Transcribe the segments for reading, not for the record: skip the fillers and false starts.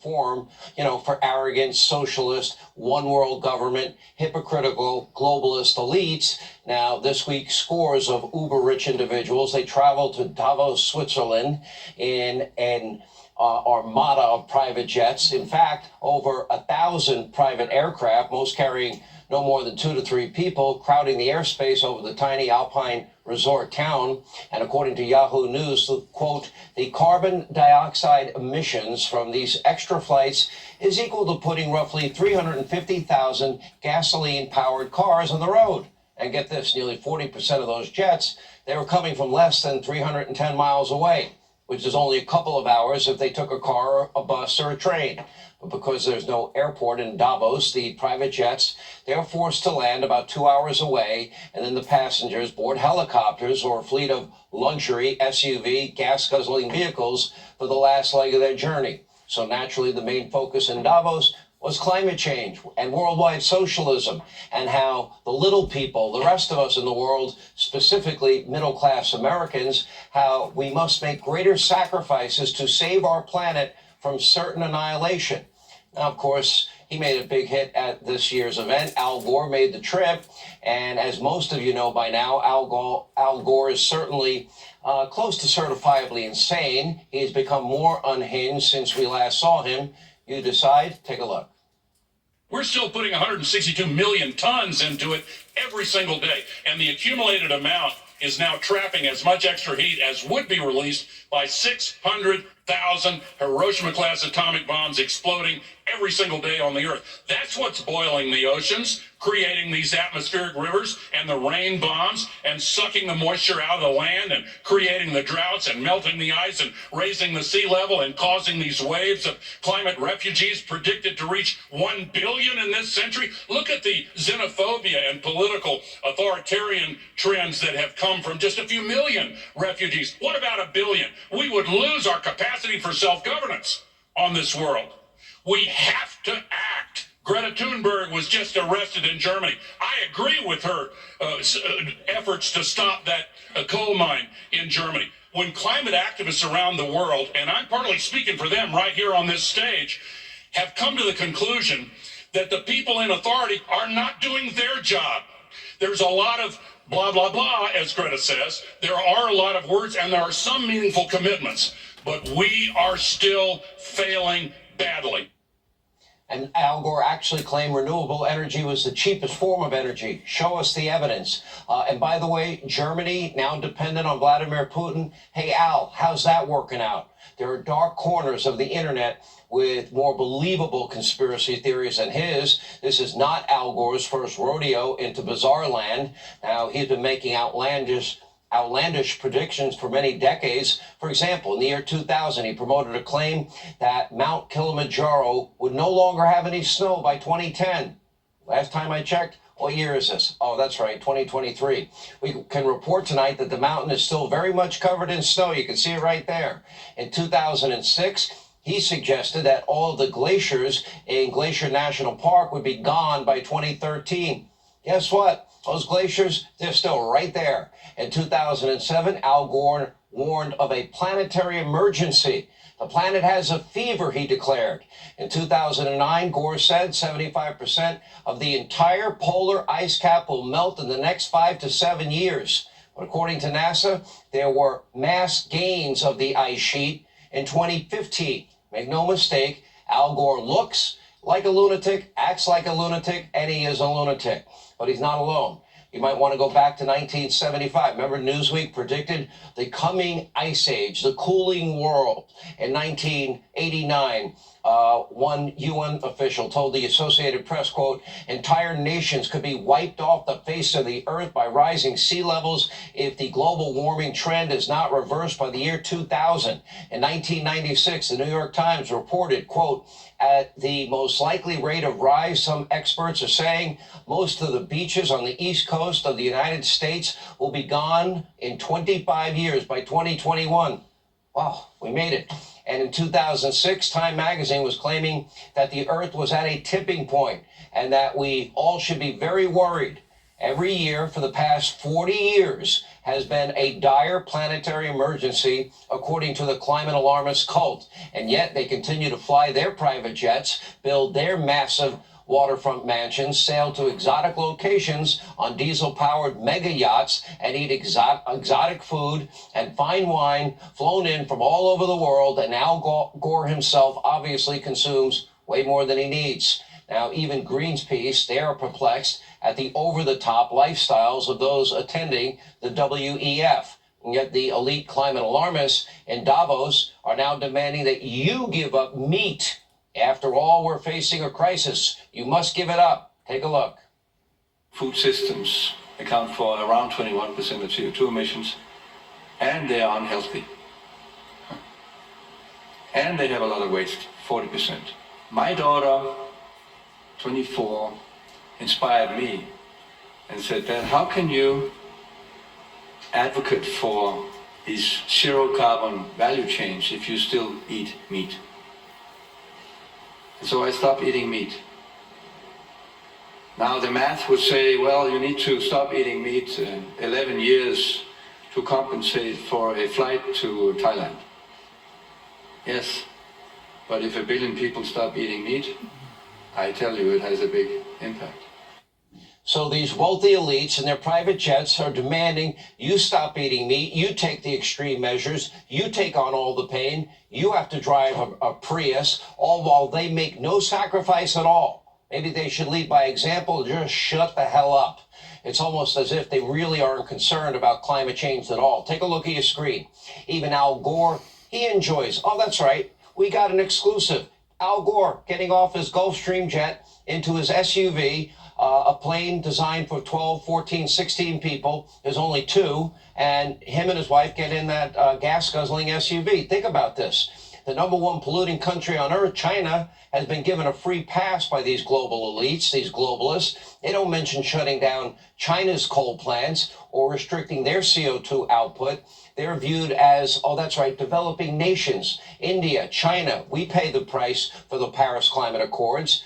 Form, for arrogant, socialist, one world government, hypocritical, globalist elites. Now, this week, scores of uber rich individuals, they traveled to Davos, Switzerland in an armada of private jets. In fact, over 1,000 private aircraft, most carrying no more than 2 to 3 people, crowding the airspace over the tiny alpine resort town. And according to Yahoo News, quote, the carbon dioxide emissions from these extra flights is equal to putting roughly 350,000 gasoline-powered cars on the road. And get this, nearly 40% of those jets, they were coming from less than 310 miles away, which is only a couple of hours if they took a car, a bus, or a train. But because there's no airport in Davos, the private jets, they're forced to land about 2 hours away, and then the passengers board helicopters or a fleet of luxury SUV gas-guzzling vehicles for the last leg of their journey. So naturally, the main focus in Davos was climate change and worldwide socialism, and how the little people, the rest of us in the world, specifically middle-class Americans, how we must make greater sacrifices to save our planet from certain annihilation. Now, of course, he made a big hit at this year's event. Al Gore made the trip, and as most of you know by now, Al Gore is certainly close to certifiably insane. He's become more unhinged since we last saw him. You decide. Take a look. We're still putting 162 million tons into it every single day, and the accumulated amount is now trapping as much extra heat as would be released by 600,000 Hiroshima-class atomic bombs exploding every single day on the Earth. That's what's boiling the oceans, creating these atmospheric rivers and the rain bombs, and sucking the moisture out of the land and creating the droughts and melting the ice and raising the sea level and causing these waves of climate refugees predicted to reach 1 billion in this century. Look at the xenophobia and political authoritarian trends that have come from just a few million refugees. What about 1 billion? We would lose our capacity for self-governance on this world. We have to act. Greta Thunberg was just arrested in Germany. I agree with her efforts to stop that coal mine in Germany. When climate activists around the world, and I'm partly speaking for them right here on this stage, have come to the conclusion that the people in authority are not doing their job. There's a lot of blah, blah, blah, as Greta says. There are a lot of words, and there are some meaningful commitments, but we are still failing badly. And Al Gore actually claimed renewable energy was the cheapest form of energy. Show us the evidence. And by the way, Germany, now dependent on Vladimir Putin. Hey, Al, how's that working out? There are dark corners of the internet with more believable conspiracy theories than his. This is not Al Gore's first rodeo into bizarre land. Now, he's been making outlandish outlandish predictions for many decades. For example, in the year 2000, he promoted a claim that Mount Kilimanjaro would no longer have any snow by 2010. Last time I checked, what year is this? Oh, that's right, 2023. We can report tonight that the mountain is still very much covered in snow. You can see it right there. In 2006, he suggested that all of the glaciers in Glacier National Park would be gone by 2013. Guess what? Those glaciers, they're still right there. In 2007, Al Gore warned of a planetary emergency. The planet has a fever, he declared. In 2009, Gore said 75% of the entire polar ice cap will melt in the next 5 to 7 years. But according to NASA, there were mass gains of the ice sheet in 2015. Make no mistake, Al Gore looks like a lunatic, acts like a lunatic, and he is a lunatic. But he's not alone. You might want to go back to 1975. Remember, Newsweek predicted the coming ice age, the cooling world. In 1989, one UN official told the Associated Press, quote, entire nations could be wiped off the face of the earth by rising sea levels if the global warming trend is not reversed by the year 2000. In 1996, the New York Times reported, quote, at the most likely rate of rise, some experts are saying most of the beaches on the east coast of the United States will be gone in 25 years by 2021. Wow, we made it. And in 2006, Time magazine was claiming that the Earth was at a tipping point and that we all should be very worried. Every year for the past 40 years has been a dire planetary emergency, according to the climate alarmist cult. And yet they continue to fly their private jets, build their massive waterfront mansions, sail to exotic locations on diesel-powered mega yachts, and eat exotic food and fine wine flown in from all over the world. And Al Gore himself obviously consumes way more than he needs. Now, even Greenpeace, they are perplexed at the over-the-top lifestyles of those attending the WEF. And yet the elite climate alarmists in Davos are now demanding that you give up meat. After all, we're facing a crisis. You must give it up. Take a look. Food systems account for around 21% of CO2 emissions, and they are unhealthy. And they have a lot of waste, 40%. My daughter, 24, inspired me and said, Dad, how can you advocate for these zero carbon value chains if you still eat meat? And so I stopped eating meat. Now the math would say, well, you need to stop eating meat 11 years to compensate for a flight to Thailand. Yes, but if 1 billion people stop eating meat, I tell you, it has a big impact. So these wealthy elites in their private jets are demanding you stop eating meat, you take the extreme measures, you take on all the pain, you have to drive a Prius, all while they make no sacrifice at all. Maybe they should lead by example, just shut the hell up. It's almost as if they really aren't concerned about climate change at all. Take a look at your screen. Even Al Gore, he enjoys, oh, that's right, we got an exclusive. Al Gore getting off his Gulfstream jet into his SUV, a plane designed for 12, 14, 16 people. There's only 2, and him and his wife get in that gas-guzzling SUV. Think about this. The #1 polluting country on earth, China, has been given a free pass by these global elites, these globalists. They don't mention shutting down China's coal plants or restricting their CO2 output. They're viewed as, oh, that's right, developing nations. India, China, we pay the price for the Paris Climate Accords.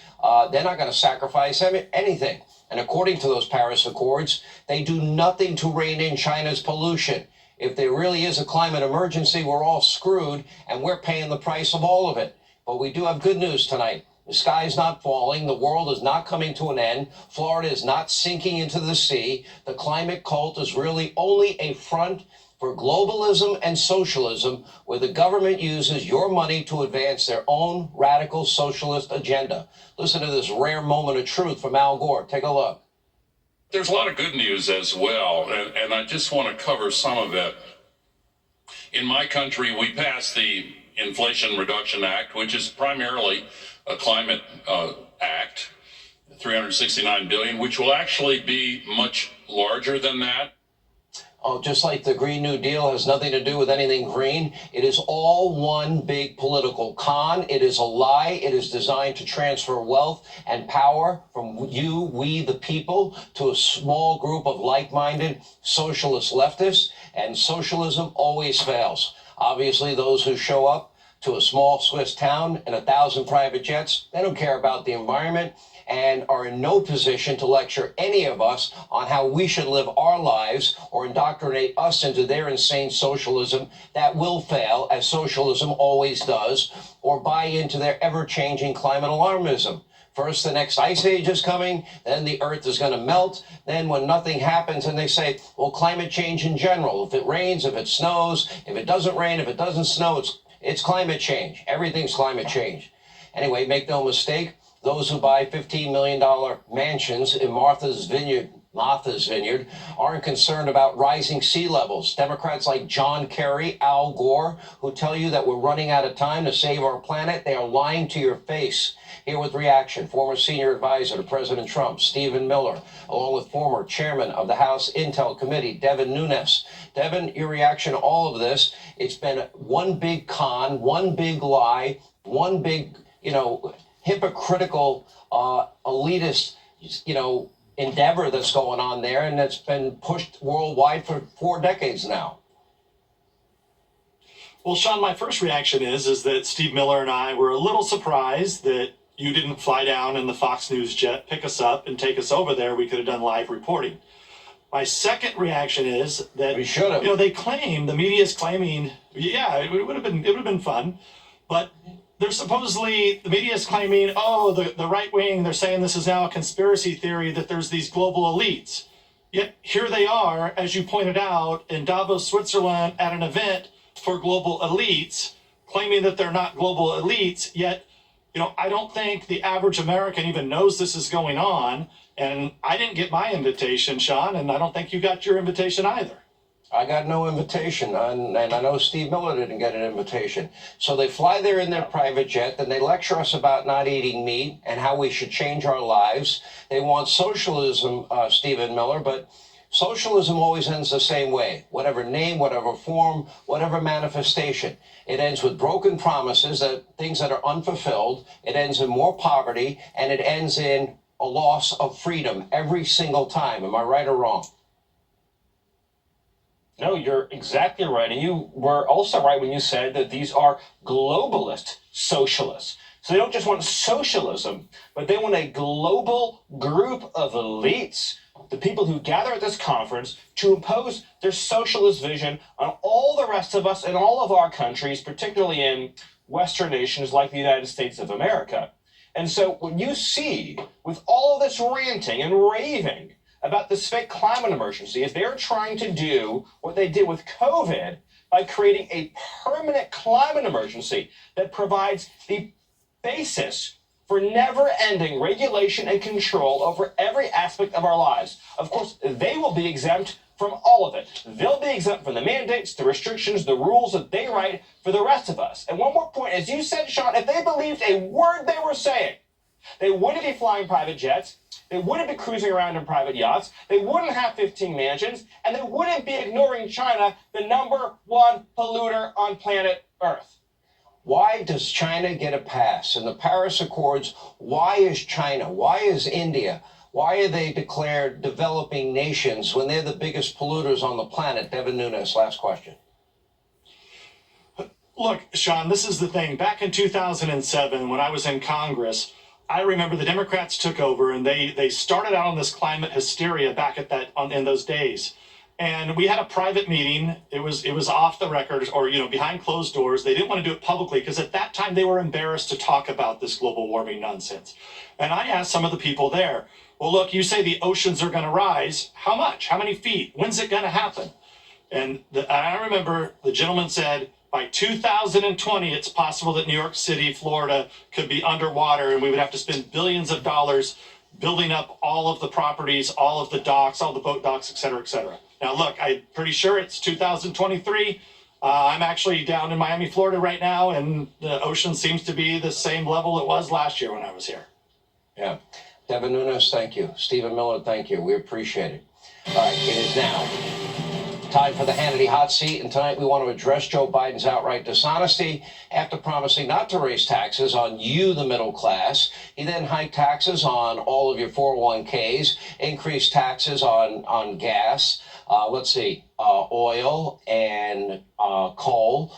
They're not going to sacrifice anything. And according to those Paris Accords, they do nothing to rein in China's pollution. If there really is a climate emergency, we're all screwed, and we're paying the price of all of it. But we do have good news tonight. The sky is not falling. The world is not coming to an end. Florida is not sinking into the sea. The climate cult is really only a front for globalism and socialism, where the government uses your money to advance their own radical socialist agenda. Listen to this rare moment of truth from Al Gore. Take a look. There's a lot of good news as well, and I just want to cover some of it. In my country, we passed the Inflation Reduction Act, which is primarily a climate act, $369 billion, which will actually be much larger than that. Oh, just like the Green New Deal has nothing to do with anything green. It is all one big political con. It is a lie. It is designed to transfer wealth and power from you, we, the people, to a small group of like-minded socialist leftists. And socialism always fails. Obviously, those who show up to a small Swiss town in 1,000 private jets, they don't care about the environment and are in no position to lecture any of us on how we should live our lives or indoctrinate us into their insane socialism that will fail, as socialism always does, or buy into their ever-changing climate alarmism. First, the next ice age is coming, then the earth is going to melt. Then when nothing happens and they say, well, climate change in general, if it rains, if it snows, if it doesn't rain, if it doesn't snow, it's climate change. Everything's climate change. Anyway, make no mistake, those who buy $15 million mansions in Martha's Vineyard aren't concerned about rising sea levels. Democrats like John Kerry, Al Gore, who tell you that we're running out of time to save our planet, they are lying to your face. Here with reaction, former senior advisor to President Trump, Stephen Miller, along with former chairman of the House Intel Committee, Devin Nunes. Devin, your reaction to all of this, it's been one big con, one big lie, one big, hypocritical, elitist, endeavor that's going on there, and that's been pushed worldwide for 4 decades now. Well, Sean, my first reaction is that Steve Miller and I were a little surprised that you didn't fly down in the Fox News jet, pick us up, and take us over there. We could have done live reporting. My second reaction is that We should have. they claim, the media is claiming, it would have been fun, but they're supposedly, the media is claiming, the right wing, they're saying this is now a conspiracy theory that there's these global elites. Yet here they are, as you pointed out, in Davos, Switzerland, at an event for global elites, claiming that they're not global elites. Yet, I don't think the average American even knows this is going on. And I didn't get my invitation, Sean, and I don't think you got your invitation either. I got no invitation, and I know Steve Miller didn't get an invitation. So they fly there in their private jet, and they lecture us about not eating meat and how we should change our lives. They want socialism, Stephen Miller, but socialism always ends the same way. Whatever name, whatever form, whatever manifestation. It ends with broken promises, things that are unfulfilled. It ends in more poverty, and it ends in a loss of freedom every single time. Am I right or wrong? No, you're exactly right. And you were also right when you said that these are globalist socialists. So they don't just want socialism, but they want a global group of elites, the people who gather at this conference, to impose their socialist vision on all the rest of us in all of our countries, particularly in Western nations like the United States of America. And so what you see with all of this ranting and raving about this fake climate emergency is they're trying to do what they did with COVID by creating a permanent climate emergency that provides the basis for never-ending regulation and control over every aspect of our lives. Of course, they will be exempt from all of it. They'll be exempt from the mandates, the restrictions, the rules that they write for the rest of us. And one more point, as you said, Sean, if they believed a word they were saying, they wouldn't be flying private jets, they wouldn't be cruising around in private yachts, they wouldn't have 15 mansions, and they wouldn't be ignoring China, the #1 polluter on planet Earth. Why does China get a pass? In the Paris Accords, why is China? Why is India? Why are they declared developing nations when they're the biggest polluters on the planet? Devin Nunes, last question. Look, Sean, this is the thing. Back in 2007, when I was in Congress, I remember the Democrats took over and they started out on this climate hysteria back in those days. And we had a private meeting. It was off the record, or behind closed doors. They didn't want to do it publicly because at that time they were embarrassed to talk about this global warming nonsense. And I asked some of the people there, well, look, you say the oceans are going to rise. How much? How many feet? When's it going to happen? And I remember the gentleman said, by 2020, it's possible that New York City, Florida could be underwater, and we would have to spend billions of dollars building up all of the properties, all of the docks, all the boat docks, et cetera, et cetera. Now, look, I'm pretty sure it's 2023. I'm actually down in Miami, Florida right now, and the ocean seems to be the same level it was last year when I was here. Yeah. Devin Nunes, thank you. Stephen Miller, thank you. We appreciate it. All right, it is now Time for the Hannity Hot Seat, and tonight we want to address Joe Biden's outright dishonesty. After promising not to raise taxes on you, the middle class, he then hiked taxes on all of your 401ks, increased taxes on gas, oil and coal.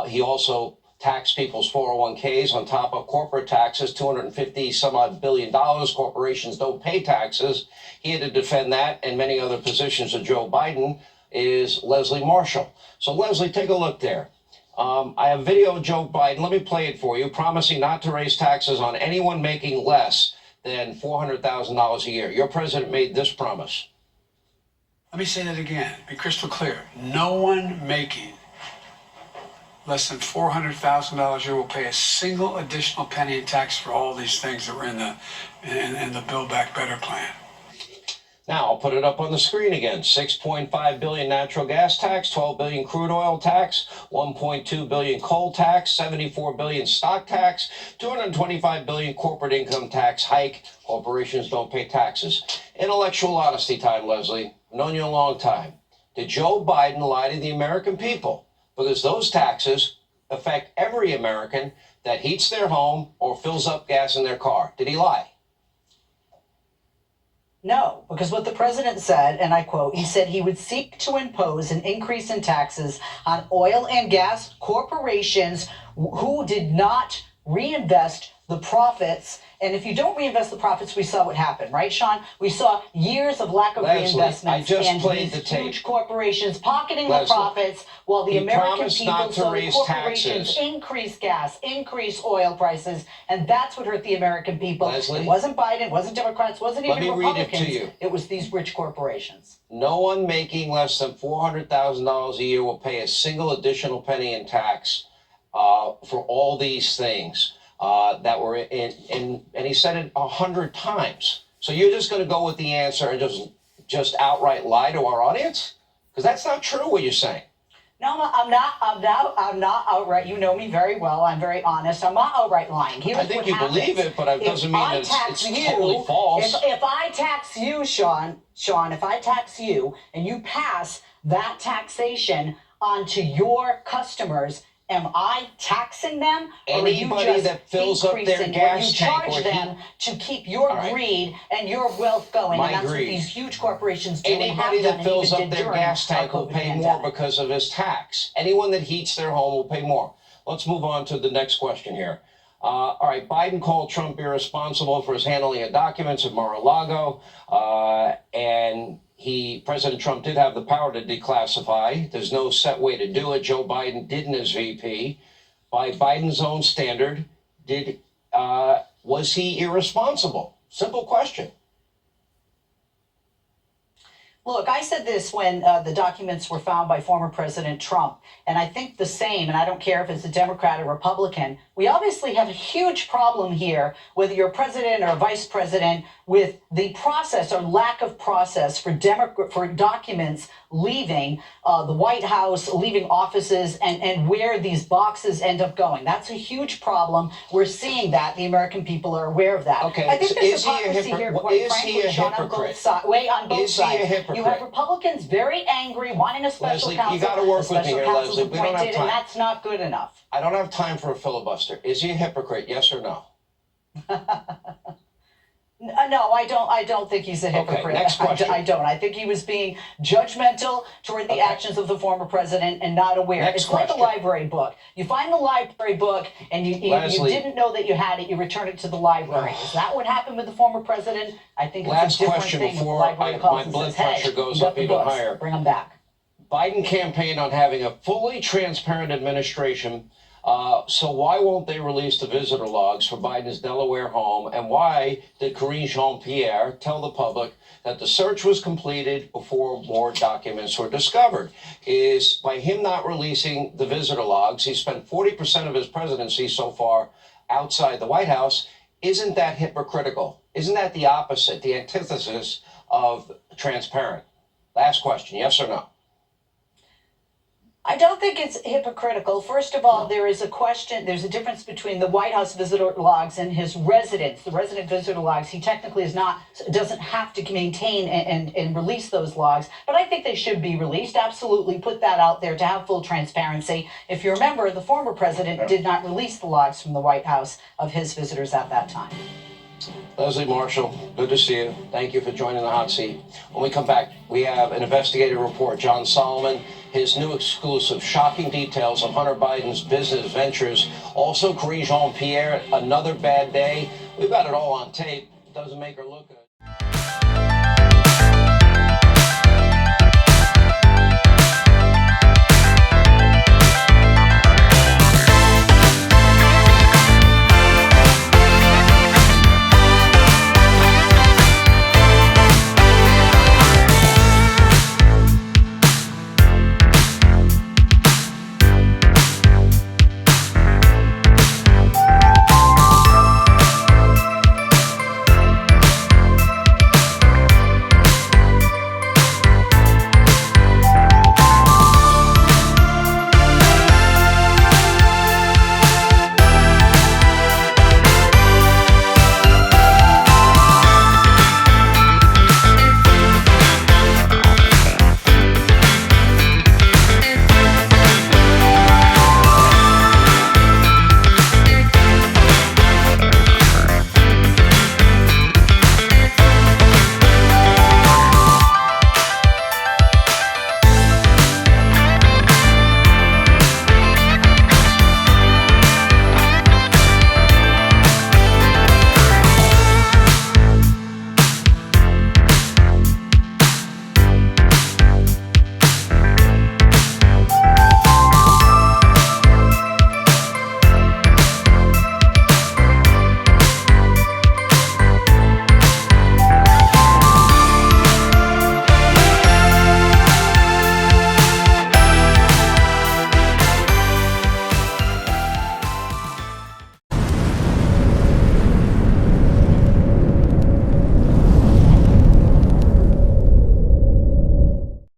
He also taxed people's 401ks on top of corporate taxes, $250 some odd billion. Corporations don't pay taxes. He had to defend that and many other positions of Joe Biden. Is Leslie Marshall. So Leslie, take a look there. I have video of Joe Biden. Let me play it for you, promising not to raise taxes on anyone making less than $400,000 a year. Your president made this promise. Let me say that again, be crystal clear. No one making less than $400,000 a year will pay a single additional penny in tax for all these things that were in the Build Back Better plan. Now, I'll put it up on the screen again. $6.5 billion natural gas tax, $12 billion crude oil tax, $1.2 billion coal tax, $74 billion stock tax, $225 billion corporate income tax hike. Corporations don't pay taxes. Intellectual honesty time, Leslie. I've known you a long time. Did Joe Biden lie to the American people? Because those taxes affect every American that heats their home or fills up gas in their car. Did he lie? No, because what the president said, and I quote, he said he would seek to impose an increase in taxes on oil and gas corporations who did not reinvest the profits. And if you don't reinvest the profits, we saw what happened, right, Sean? We saw years of lack of Leslie, reinvestment I just and played these the tape. huge corporations pocketing Leslie, the profits while the he American promised people not to saw the raise corporations taxes. increase gas, increase oil prices, and that's what hurt the American people. Leslie, it wasn't Biden, it wasn't Democrats, it wasn't let even me read it to Republicans. you. It was these rich corporations. No one making less than $400,000 a year will pay a single additional penny in tax for all these things that were in, and he said it 100 times. So you're just going to go with the answer and just outright lie to our audience? Because that's not true what you're saying. No, I'm not outright. You know me very well. I'm very honest. I'm not outright lying. Here's I think what you happens. believe it, but it doesn't mean that it's totally false. If I tax you, Sean, if I tax you and you pass that taxation onto your customers, am I taxing them, or are you Anybody just that fills up their increasing gas what you tank charge or them to keep your All right. greed and your wealth going? My And that's greed. what these huge corporations do and Anybody have done that and fills even up did their during gas tank our will COVID pay more pandemic. because of his tax. Anyone that heats their home will pay more. Let's move on to the next question here. All right, Biden called Trump irresponsible for his handling of documents at Mar-a-Lago, and President Trump did have the power to declassify. There's no set way to do it. Joe Biden didn't as VP. By Biden's own standard, was he irresponsible? Simple question. Look, I said this when the documents were found by former President Trump, and I think the same, and I don't care if it's a Democrat or Republican. We obviously have a huge problem here, whether you're president or vice president, with the process or lack of process for documents leaving the White House, leaving offices, and where these boxes end up going. That's a huge problem. We're seeing that. The American people are aware of that. Okay, I think so there's is he a hypocrisy here, hypocrite? quite Is he frankly, a Sean, on hypocrite? both sides. On both Is he a sides. hypocrite? You have Republicans very angry, wanting a special Leslie, counsel. you gotta work a with me special here, counsel's Leslie. We don't have appointed, time. and that's not good enough. I don't have time for a filibuster. Is he a hypocrite? Yes or no? No, I don't think he's a hypocrite. next question. I don't. I think he was being judgmental toward the Okay. actions of the former president and not aware. Next It's like question. a library book. You find the library book and you Leslie. didn't know that you had it. You return it to the library. Is that what happened with the former president? I think it's Last a different question thing. If the before library my calls and blood says, hey, pressure goes you got up the even books. higher. Bring them back. Biden campaigned on having a fully transparent administration. So why won't they release the visitor logs for Biden's Delaware home? And why did Karine Jean-Pierre tell the public that the search was completed before more documents were discovered? Is by him not releasing the visitor logs, he spent 40% of his presidency so far outside the White House. Isn't that hypocritical? Isn't that the opposite, the antithesis of transparent? Last question, yes or no? I don't think it's hypocritical. First of all, there is a question, there's a difference between the White House visitor logs and his residence. The resident visitor logs, he technically doesn't have to maintain and release those logs, but I think they should be released. Absolutely put that out there to have full transparency. If you remember, the former president did not release the logs from the White House of his visitors at that time. Leslie Marshall, good to see you. Thank you for joining the hot seat. When we come back, we have an investigative report. John Solomon, his new exclusive, shocking details of Hunter Biden's business ventures. Also, Karine Jean-Pierre, another bad day. We've got it all on tape. Doesn't make her look good.